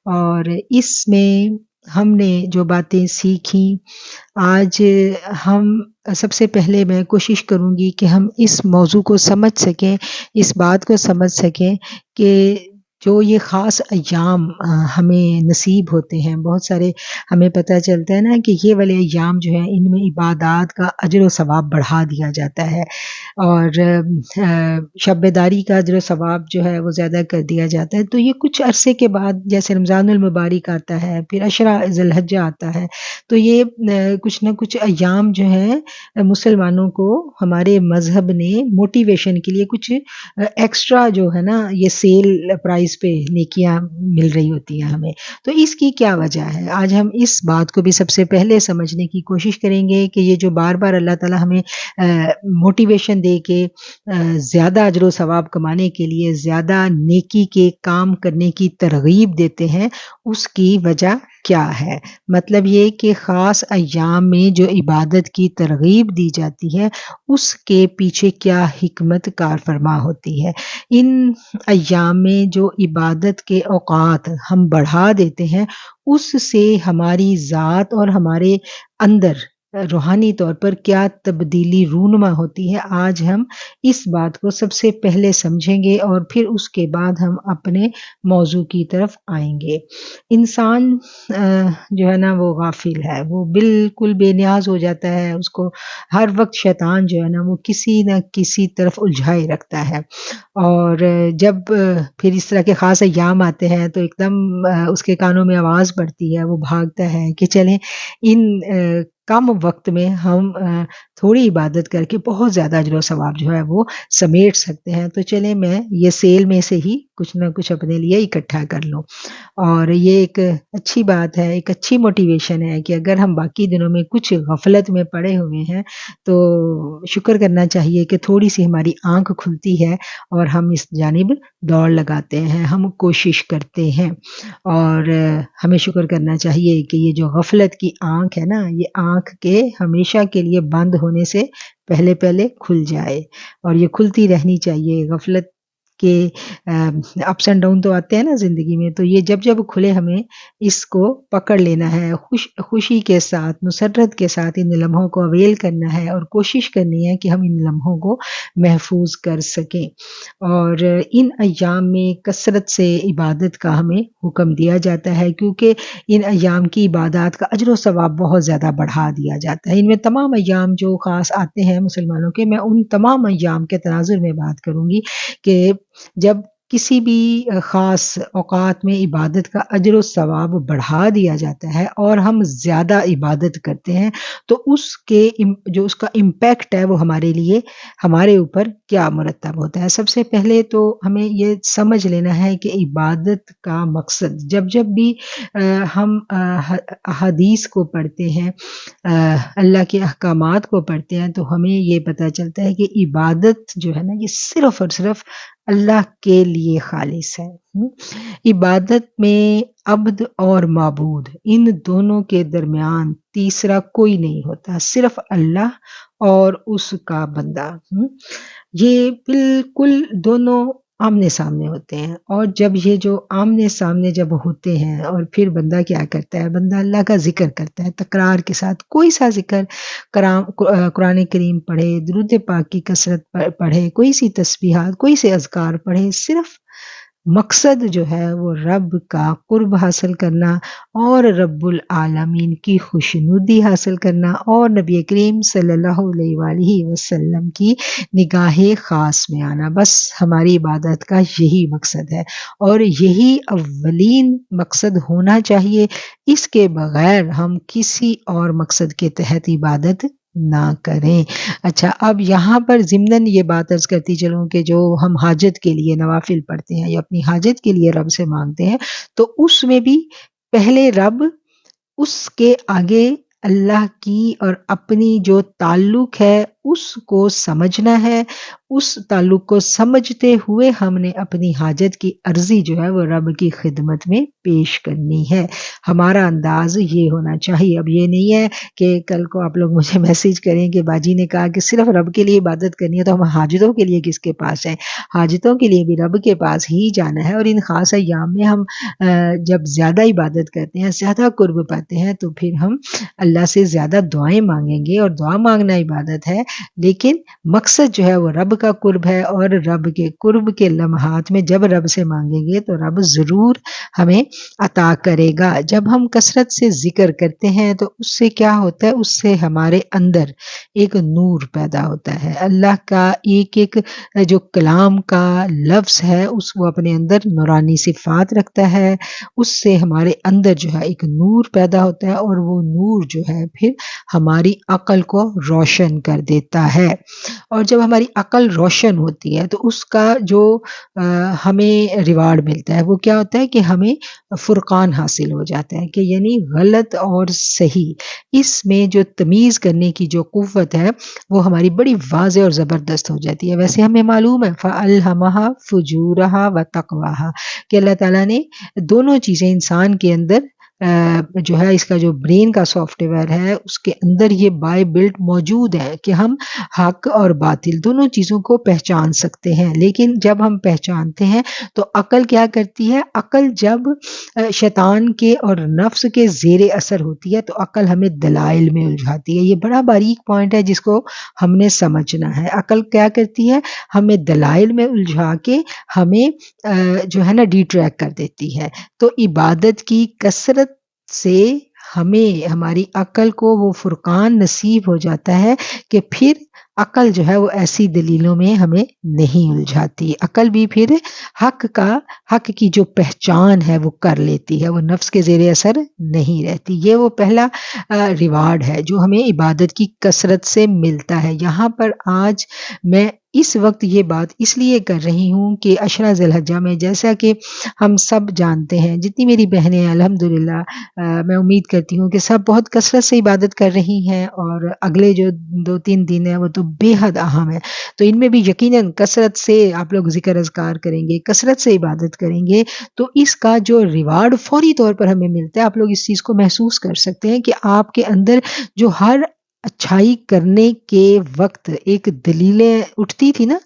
اور اس میں ہم نے جو باتیں سیکھیں آج ہم سب سے پہلے میں کوشش کروں گی کہ ہم اس موضوع کو سمجھ سکیں، اس بات کو سمجھ سکیں کہ جو یہ خاص ایام ہمیں نصیب ہوتے ہیں، بہت سارے ہمیں پتہ چلتا ہے نا کہ یہ والے ایام جو ہیں ان میں عبادات کا اجر و ثواب بڑھا دیا جاتا ہے، اور شب بیداری کا اجر و ثواب جو ہے وہ زیادہ کر دیا جاتا ہے۔ تو یہ کچھ عرصے کے بعد جیسے رمضان المبارک آتا ہے، پھر عشرہ ذی الحجہ آتا ہے، تو یہ کچھ نہ کچھ ایام جو ہیں مسلمانوں کو ہمارے مذہب نے موٹیویشن کے لیے کچھ ایکسٹرا جو ہے نا یہ سیل پرائز پہ نیکیاں مل رہی ہوتی ہیں ہمیں۔ تو اس کی کیا وجہ ہے؟ آج ہم اس بات کو بھی سب سے پہلے سمجھنے کی کوشش کریں گے کہ یہ جو بار بار اللہ تعالیٰ ہمیں موٹیویشن دے کے زیادہ اجر و ثواب کمانے کے لیے، زیادہ نیکی کے کام کرنے کی ترغیب دیتے ہیں، اس کی وجہ کیا ہے؟ مطلب یہ کہ خاص ایام میں جو عبادت کی ترغیب دی جاتی ہے اس کے پیچھے کیا حکمت کار فرما ہوتی ہے۔ ان ایام میں جو عبادت کے اوقات ہم بڑھا دیتے ہیں اس سے ہماری ذات اور ہمارے اندر روحانی طور پر کیا تبدیلی رونما ہوتی ہے، آج ہم اس بات کو سب سے پہلے سمجھیں گے اور پھر اس کے بعد ہم اپنے موضوع کی طرف آئیں گے۔ انسان جو ہے نا وہ غافل ہے، وہ بالکل بے نیاز ہو جاتا ہے، اس کو ہر وقت شیطان جو ہے نا وہ کسی نہ کسی طرف الجھائے رکھتا ہے، اور جب پھر اس طرح کے خاص ایام آتے ہیں تو ایک دم اس کے کانوں میں آواز پڑتی ہے، وہ بھاگتا ہے کہ چلیں ان کم وقت میں ہم تھوڑی عبادت کر کے بہت زیادہ اجر و ثواب جو ہے وہ سمیٹ سکتے ہیں، تو چلیں میں یہ سیل میں سے ہی کچھ نہ کچھ اپنے لیے اکٹھا کر لوں۔ اور یہ ایک اچھی بات ہے، ایک اچھی موٹیویشن ہے کہ اگر ہم باقی دنوں میں کچھ غفلت میں پڑے ہوئے ہیں تو شکر کرنا چاہیے کہ تھوڑی سی ہماری آنکھ کھلتی ہے اور ہم اس جانب دوڑ لگاتے ہیں، ہم کوشش کرتے ہیں، اور ہمیں شکر کرنا چاہیے کہ یہ جو غفلت کی آنکھ ہے نا، یہ آنکھ کے ہمیشہ کے لیے بند ہونے سے پہلے پہلے کھل جائے، اور یہ کھلتی رہنی چاہیے۔ غفلت کے اپس اینڈ ڈاؤن تو آتے ہیں نا زندگی میں، تو یہ جب جب کھلے ہمیں اس کو پکڑ لینا ہے، خوشی کے ساتھ، مسرت کے ساتھ ان لمحوں کو اویل کرنا ہے اور کوشش کرنی ہے کہ ہم ان لمحوں کو محفوظ کر سکیں۔ اور ان ایام میں کثرت سے عبادت کا ہمیں حکم دیا جاتا ہے، کیونکہ ان ایام کی عبادات کا اجر و ثواب بہت زیادہ بڑھا دیا جاتا ہے۔ ان میں تمام ایام جو خاص آتے ہیں مسلمانوں کے، میں ان تمام ایام کے تناظر میں بات کروں گی کہ جب کسی بھی خاص اوقات میں عبادت کا اجر و ثواب بڑھا دیا جاتا ہے اور ہم زیادہ عبادت کرتے ہیں تو اس کے جو اس کا امپیکٹ ہے وہ ہمارے لیے، ہمارے اوپر کیا مرتب ہوتا ہے۔ سب سے پہلے تو ہمیں یہ سمجھ لینا ہے کہ عبادت کا مقصد، جب جب بھی ہم احادیث کو پڑھتے ہیں، اللہ کے احکامات کو پڑھتے ہیں، تو ہمیں یہ پتہ چلتا ہے کہ عبادت جو ہے نا یہ صرف اور صرف اللہ کے لیے خالص ہے۔ عبادت میں عبد اور معبود ان دونوں کے درمیان تیسرا کوئی نہیں ہوتا، صرف اللہ اور اس کا بندہ۔ یہ بالکل دونوں آمنے سامنے ہوتے ہیں، اور جب یہ جو آمنے سامنے جب ہوتے ہیں اور پھر بندہ کیا کرتا ہے؟ بندہ اللہ کا ذکر کرتا ہے تکرار کے ساتھ، کوئی سا ذکر، قرآن کریم پڑھے، درود پاک کی کثرت پڑھے، کوئی سی تسبیحات، کوئی سے اذکار پڑھے، صرف مقصد جو ہے وہ رب کا قرب حاصل کرنا اور رب العالمین کی خوشنودی حاصل کرنا اور نبی کریم صلی اللہ علیہ وآلہ وسلم کی نگاہ خاص میں آنا، بس ہماری عبادت کا یہی مقصد ہے، اور یہی اولین مقصد ہونا چاہیے۔ اس کے بغیر ہم کسی اور مقصد کے تحت عبادت نہ کریں۔ اچھا، اب یہاں پر ضمناً یہ بات عرض کرتی چلوں کہ جو ہم حاجت کے لیے نوافل پڑھتے ہیں یا اپنی حاجت کے لیے رب سے مانگتے ہیں، تو اس میں بھی پہلے رب، اس کے آگے اللہ کی اور اپنی جو تعلق ہے اس کو سمجھنا ہے، اس تعلق کو سمجھتے ہوئے ہم نے اپنی حاجت کی عرضی جو ہے وہ رب کی خدمت میں پیش کرنی ہے۔ ہمارا انداز یہ ہونا چاہیے۔ اب یہ نہیں ہے کہ کل کو آپ لوگ مجھے میسج کریں کہ باجی نے کہا کہ صرف رب کے لیے عبادت کرنی ہے تو ہم حاجتوں کے لیے کس کے پاس جائیں؟ حاجتوں کے لیے بھی رب کے پاس ہی جانا ہے، اور ان خاص ایام میں ہم جب زیادہ عبادت کرتے ہیں، زیادہ قرب پاتے ہیں، تو پھر ہم اللہ سے زیادہ دعائیں مانگیں گے، اور دعا مانگنا عبادت ہے، لیکن مقصد جو ہے وہ رب کا قرب ہے، اور رب کے قرب کے لمحات میں جب رب سے مانگیں گے تو رب ضرور ہمیں عطا کرے گا۔ جب ہم کثرت سے ذکر کرتے ہیں تو اس سے کیا ہوتا ہے؟ اس سے ہمارے اندر ایک نور پیدا ہوتا ہے۔ اللہ کا ایک ایک جو کلام کا لفظ ہے اس وہ اپنے اندر نورانی صفات رکھتا ہے، اس سے ہمارے اندر جو ہے ایک نور پیدا ہوتا ہے، اور وہ نور جو ہے پھر ہماری عقل کو روشن کر دیتا ہے، اور جب ہماری عقل روشن ہوتی ہے تو اس کا جو ہمیں ریوارڈ ملتا ہے وہ کیا ہوتا ہے کہ ہمیں فرقان حاصل ہو جاتا ہے، کہ یعنی غلط اور صحیح اس میں جو تمیز کرنے کی جو قوت ہے وہ ہماری بڑی واضح اور زبردست ہو جاتی ہے۔ ویسے ہمیں معلوم ہے فَأَلْهَمَهَا فُجُورَهَا وَتَقْوَاهَا کہ اللہ تعالیٰ نے دونوں چیزیں انسان کے اندر جو ہے اس کا جو برین کا سافٹ ویئر ہے اس کے اندر یہ بائی بلٹ موجود ہے کہ ہم حق اور باطل دونوں چیزوں کو پہچان سکتے ہیں۔ لیکن جب ہم پہچانتے ہیں تو عقل کیا کرتی ہے؟ عقل جب شیطان کے اور نفس کے زیر اثر ہوتی ہے تو عقل ہمیں دلائل میں الجھاتی ہے۔ یہ بڑا باریک پوائنٹ ہے جس کو ہم نے سمجھنا ہے۔ عقل کیا کرتی ہے؟ ہمیں دلائل میں الجھا کے ہمیں جو ہے نا ڈی ٹریک کر دیتی ہے۔ تو عبادت کی کثرت سے ہمیں ہماری عقل کو وہ فرقان نصیب ہو جاتا ہے کہ پھر عقل جو ہے وہ ایسی دلیلوں میں ہمیں نہیں الجھاتی، عقل بھی پھر حق کی جو پہچان ہے وہ کر لیتی ہے، وہ نفس کے زیر اثر نہیں رہتی۔ یہ وہ پہلا ریوارڈ ہے جو ہمیں عبادت کی کثرت سے ملتا ہے۔ یہاں پر آج میں اس وقت یہ بات اس لیے کر رہی ہوں کہ عشرہ ذی الحجہ میں جیسا کہ ہم سب جانتے ہیں، جتنی میری بہنیں ہیں الحمدللہ میں امید کرتی ہوں کہ سب بہت کثرت سے عبادت کر رہی ہیں، اور اگلے جو 2-3 دن ہیں وہ تو بے حد اہم ہے، تو ان میں بھی یقیناً کثرت سے آپ لوگ ذکر اذکار کریں گے، کثرت سے عبادت کریں گے تو اس کا جو ریوارڈ فوری طور پر ہمیں ملتا ہے۔ آپ لوگ اس چیز کو محسوس کر سکتے ہیں کہ آپ کے اندر جو ہر اچھائی کرنے کے وقت ایک دلیلیں اٹھتی تھی نا،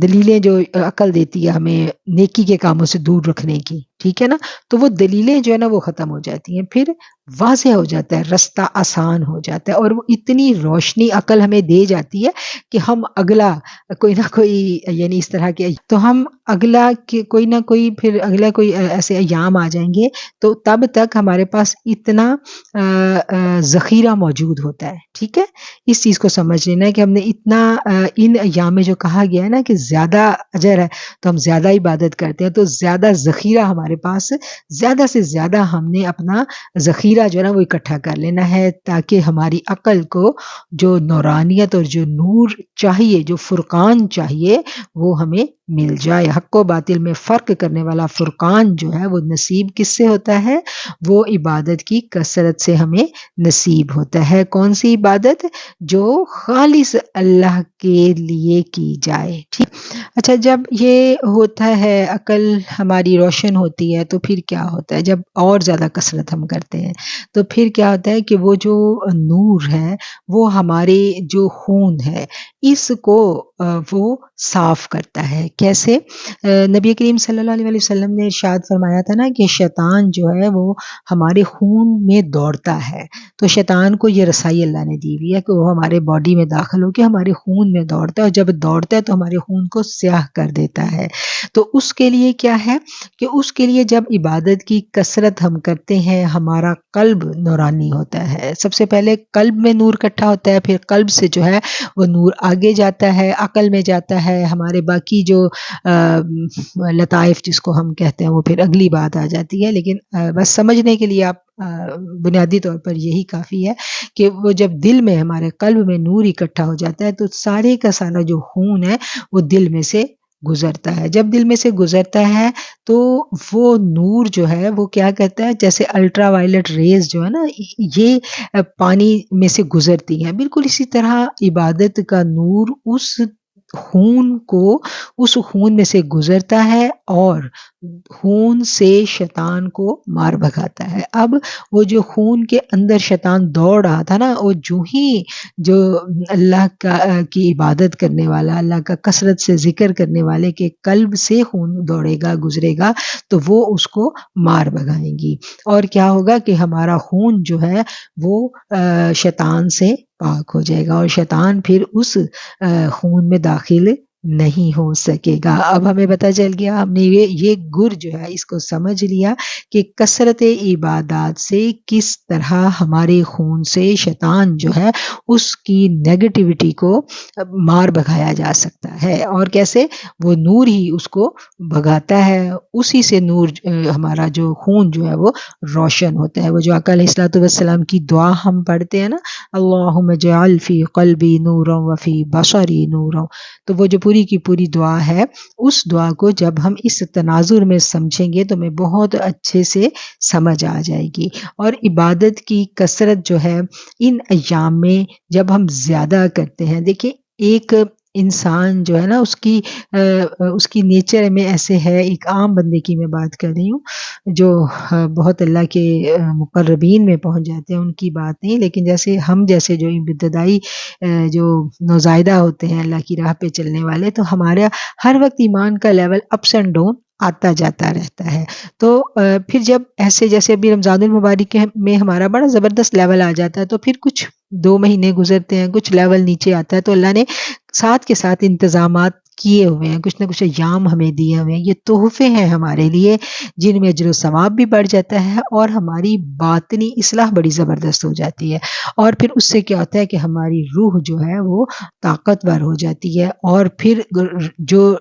دلیلیں جو عقل دیتی ہے ہمیں نیکی کے کاموں سے دور رکھنے کی، ٹھیک ہے نا، تو وہ دلیلیں جو ہے نا وہ ختم ہو جاتی ہیں، پھر واضح ہو جاتا ہے، رستہ آسان ہو جاتا ہے، اور وہ اتنی روشنی عقل ہمیں دے جاتی ہے کہ ہم اگلا کوئی نہ کوئی یعنی اس طرح کے تو ہم اگلا کوئی نہ کوئی پھر اگلا کوئی ایسے ایام آ جائیں گے تو تب تک ہمارے پاس اتنا ذخیرہ موجود ہوتا ہے، ٹھیک ہے۔ اس چیز کو سمجھ لینا ہے کہ ہم نے اتنا ان ایام میں جو کہا گیا ہے نا کہ زیادہ اجر ہے تو ہم زیادہ عبادت کرتے ہیں، تو زیادہ ذخیرہ ہمارے پاس، زیادہ سے زیادہ ہم نے اپنا ذخیرہ جو ہے نا وہ اکٹھا کر لینا ہے، تاکہ ہماری عقل کو جو نورانیت اور جو نور چاہیے، جو فرقان چاہیے وہ ہمیں مل جائے۔ حق و باطل میں فرق کرنے والا فرقان جو ہے وہ نصیب کس سے ہوتا ہے؟ وہ عبادت کی کثرت سے ہمیں نصیب ہوتا ہے۔ کون سی عبادت؟ جو خالص اللہ کے لیے کی جائے، ٹھیک۔ اچھا، جب یہ ہوتا ہے عقل ہماری روشن ہوتی ہے تو پھر کیا ہوتا ہے؟ جب اور زیادہ کثرت ہم کرتے ہیں تو پھر کیا ہوتا ہے کہ وہ جو نور ہے وہ ہمارے جو خون ہے اس کو وہ صاف کرتا ہے۔ کیسے؟ نبی کریم صلی اللہ علیہ وسلم نے ارشاد فرمایا تھا نا کہ شیطان جو ہے وہ ہمارے خون میں دوڑتا ہے، تو شیطان کو یہ رسائی اللہ نے دی ہوئی ہے کہ وہ ہمارے باڈی میں داخل ہو کے ہمارے خون میں دوڑتا ہے، اور جب دوڑتا ہے تو ہمارے خون کو سیاہ کر دیتا ہے۔ تو اس کے لیے کیا ہے کہ اس کے لیے جب عبادت کی کثرت ہم کرتے ہیں ہمارا قلب نورانی ہوتا ہے۔ سب سے پہلے قلب میں نور اکٹھا ہوتا ہے، پھر قلب سے جو ہے وہ نور آگے جاتا ہے، عقل میں جاتا ہے، ہمارے باقی جو لطائف جس کو ہم کہتے ہیں وہ پھر اگلی بات آ جاتی ہے، لیکن بس سمجھنے کے لیے آپ بنیادی طور پر یہی کافی ہے کہ وہ جب دل میں ہمارے قلب میں نور اکٹھا ہو جاتا ہے تو سارے کا سارا جو خون ہے وہ دل میں سے گزرتا ہے. جب دل میں سے گزرتا ہے تو وہ نور جو ہے وہ کیا کہتا ہے، جیسے الٹرا وائلٹ ریز جو ہے نا یہ پانی میں سے گزرتی ہیں، بالکل اسی طرح عبادت کا نور اس خون میں سے گزرتا ہے اور خون سے شیطان کو مار بھگاتا ہے. اب وہ جو خون کے اندر شیطان دوڑ رہا تھا نا، وہ جو ہی جو اللہ کی عبادت کرنے والا، اللہ کا کثرت سے ذکر کرنے والے کے قلب سے خون دوڑے گا، گزرے گا، تو وہ اس کو مار بھگائیں گی. اور کیا ہوگا کہ ہمارا خون جو ہے وہ شیطان سے پاک ہو جائے گا، اور شیطان پھر اس خون میں داخل نہیں ہو سکے گا. اب ہمیں پتہ چل گیا، ہم نے یہ گر جو ہے اس کو سمجھ لیا کہ کثرت عبادات سے کس طرح ہمارے خون سے شیطان جو ہے اس کی نیگیٹیوٹی کو مار بھگایا جا سکتا ہے. اور کیسے؟ وہ نور ہی اس کو بھگاتا ہے، اسی سے نور ہمارا جو خون جو ہے وہ روشن ہوتا ہے. وہ جو آقا علیہ الصلوۃ والسلام کی دعا ہم پڑھتے ہیں نا، اللہم اجعل فی قلبی نورا وفی بصری نورا، تو وہ جو پوری کی پوری دعا ہے، اس دعا کو جب ہم اس تناظر میں سمجھیں گے تو ہمیں بہت اچھے سے سمجھ آ جائے گی. اور عبادت کی کثرت جو ہے ان ایام میں جب ہم زیادہ کرتے ہیں، دیکھیں ایک انسان جو ہے نا اس کی نیچر میں ایسے ہے، ایک عام بندے کی میں بات کر رہی ہوں جو بہت اللہ کے مقربین میں پہنچ جاتے ہیں، ان کی بات نہیں، لیکن جیسے ہم جیسے جو ابتدائی جو نوزائیدہ ہوتے ہیں اللہ کی راہ پہ چلنے والے، تو ہمارا ہر وقت ایمان کا لیول اپس اینڈ ڈاؤن آتا جاتا رہتا ہے. تو پھر جب ایسے جیسے ابھی رمضان المبارک میں ہمارا بڑا زبردست لیول آ جاتا ہے، تو پھر کچھ 2 مہینے گزرتے ہیں، کچھ لیول نیچے آتا ہے، تو اللہ نے ساتھ کے ساتھ انتظامات کیے ہوئے ہیں، کچھ نہ کچھ ایام ہمیں دیے ہوئے ہیں. یہ تحفے ہیں ہمارے لیے جن میں اجر و ثواب بھی بڑھ جاتا ہے اور ہماری باطنی اصلاح بڑی زبردست ہو جاتی ہے. اور پھر اس سے کیا ہوتا ہے کہ ہماری روح جو ہے وہ طاقتور ہو جاتی ہے، اور پھر جو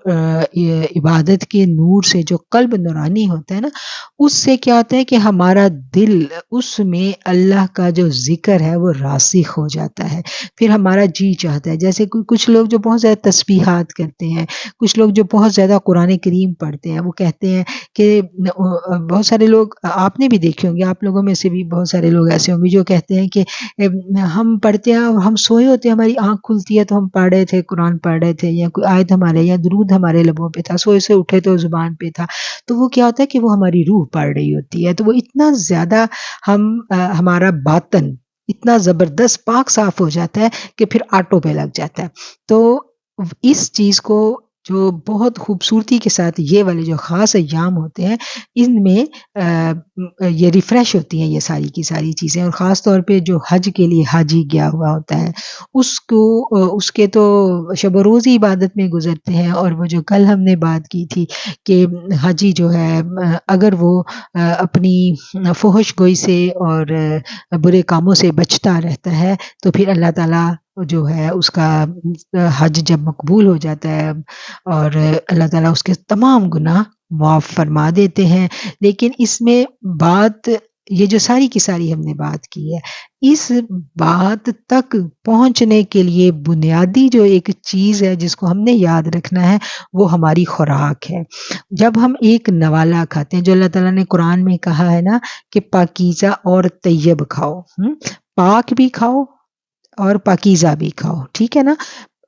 عبادت کے نور سے جو قلب نورانی ہوتا ہے نا، اس سے کیا ہوتا ہے کہ ہمارا دل اس میں اللہ کا جو ذکر ہے وہ راسخ ہو جاتا ہے. پھر ہمارا جی چاہتا ہے، جیسے کچھ لوگ جو بہت زیادہ تسبیحات کرتے ہیں، کچھ لوگ جو بہت زیادہ قرآن کریم پڑھتے ہیں، وہ کہتے ہیں کہ بہت سارے لوگ آپ نے بھی دیکھے ہوں گے، آپ لوگوں میں سے بھی بہت سارے لوگ ایسے ہوں گے جو کہتے ہیں کہ ہم پڑھتے ہیں، ہم سوئے ہوتے ہیں، ہماری آنکھ کھلتی ہے تو ہم پڑھ رہے تھے، قرآن پڑھ رہے تھے، یا کوئی آیت ہمارے یا درود ہمارے لبوں پہ تھا، سوئے سے اٹھے تو زبان پہ تھا، تو وہ کیا ہوتا ہے کہ وہ ہماری روح پڑھ رہی ہوتی ہے. تو وہ اتنا زیادہ ہمارا باطن اتنا زبردست پاک صاف ہو جاتا ہے کہ پھر آٹو پہ لگ جاتا ہے. تو اس چیز کو جو بہت خوبصورتی کے ساتھ یہ والے جو خاص ایام ہوتے ہیں، ان میں یہ ریفریش ہوتی ہیں یہ ساری کی ساری چیزیں. اور خاص طور پہ جو حج کے لیے حاجی گیا ہوا ہوتا ہے، اس کے تو شب و روز ہی عبادت میں گزرتے ہیں. اور وہ جو کل ہم نے بات کی تھی کہ حاجی جو ہے اگر وہ اپنی فحش گوئی سے اور برے کاموں سے بچتا رہتا ہے، تو پھر اللہ تعالیٰ جو ہے اس کا حج جب مقبول ہو جاتا ہے اور اللہ تعالیٰ اس کے تمام گناہ معاف فرما دیتے ہیں. لیکن اس میں بات یہ جو ساری کی ساری ہم نے بات کی ہے، اس بات تک پہنچنے کے لیے بنیادی جو ایک چیز ہے جس کو ہم نے یاد رکھنا ہے، وہ ہماری خوراک ہے. جب ہم ایک نوالا کھاتے ہیں، جو اللہ تعالیٰ نے قرآن میں کہا ہے نا کہ پاکیزہ اور طیب کھاؤ، پاک بھی کھاؤ اور پاکیزہ بھی کھاؤ، ٹھیک ہے نا،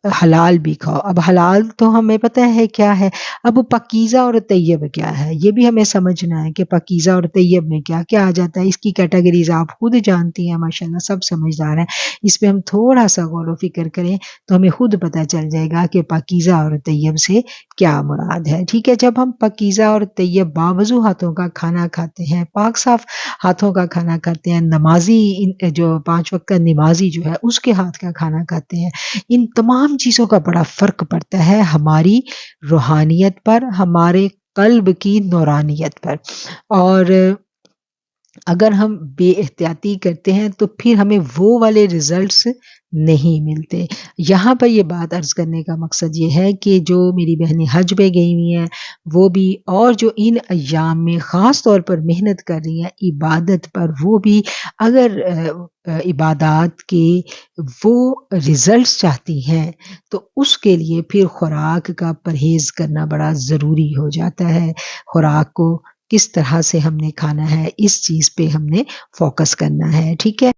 حلال بھی کھاؤ. اب حلال تو ہمیں پتہ ہے کیا ہے، اب پاکیزہ اور طیب کیا ہے یہ بھی ہمیں سمجھنا ہے کہ پاکیزہ اور طیب میں کیا کیا آ جاتا ہے. اس کی کیٹیگریز آپ خود جانتی ہیں، ماشاءاللہ سب سمجھدار ہیں. اس پہ ہم تھوڑا سا غور و فکر کریں تو ہمیں خود پتہ چل جائے گا کہ پاکیزہ اور طیب سے کیا مراد ہے. ٹھیک ہے، جب ہم پاکیزہ اور طیب باوضو ہاتھوں کا کھانا کھاتے ہیں، پاک صاف ہاتھوں کا کھانا کھاتے ہیں، نمازی جو 5 وقت کا نمازی جو ہے اس کے ہاتھ کا کھانا کھاتے ہیں، ان تمام چیزوں کا بڑا فرق پڑتا ہے ہماری روحانیت پر، ہمارے قلب کی نورانیت پر. اور اگر ہم بے احتیاطی کرتے ہیں تو پھر ہمیں وہ والے ریزلٹس نہیں ملتے۔ یہاں پر یہ بات عرض کرنے کا مقصد یہ ہے کہ جو میری بہنیں حج پہ گئی ہوئی ہیں وہ بھی، اور جو ان ایام میں خاص طور پر محنت کر رہی ہیں عبادت پر، وہ بھی اگر عبادات کے وہ رزلٹس چاہتی ہیں تو اس کے لیے پھر خوراک کا پرہیز کرنا بڑا ضروری ہو جاتا ہے۔ خوراک کو کس طرح سے ہم نے کھانا ہے، اس چیز پہ ہم نے فوکس کرنا ہے، ٹھیک ہے؟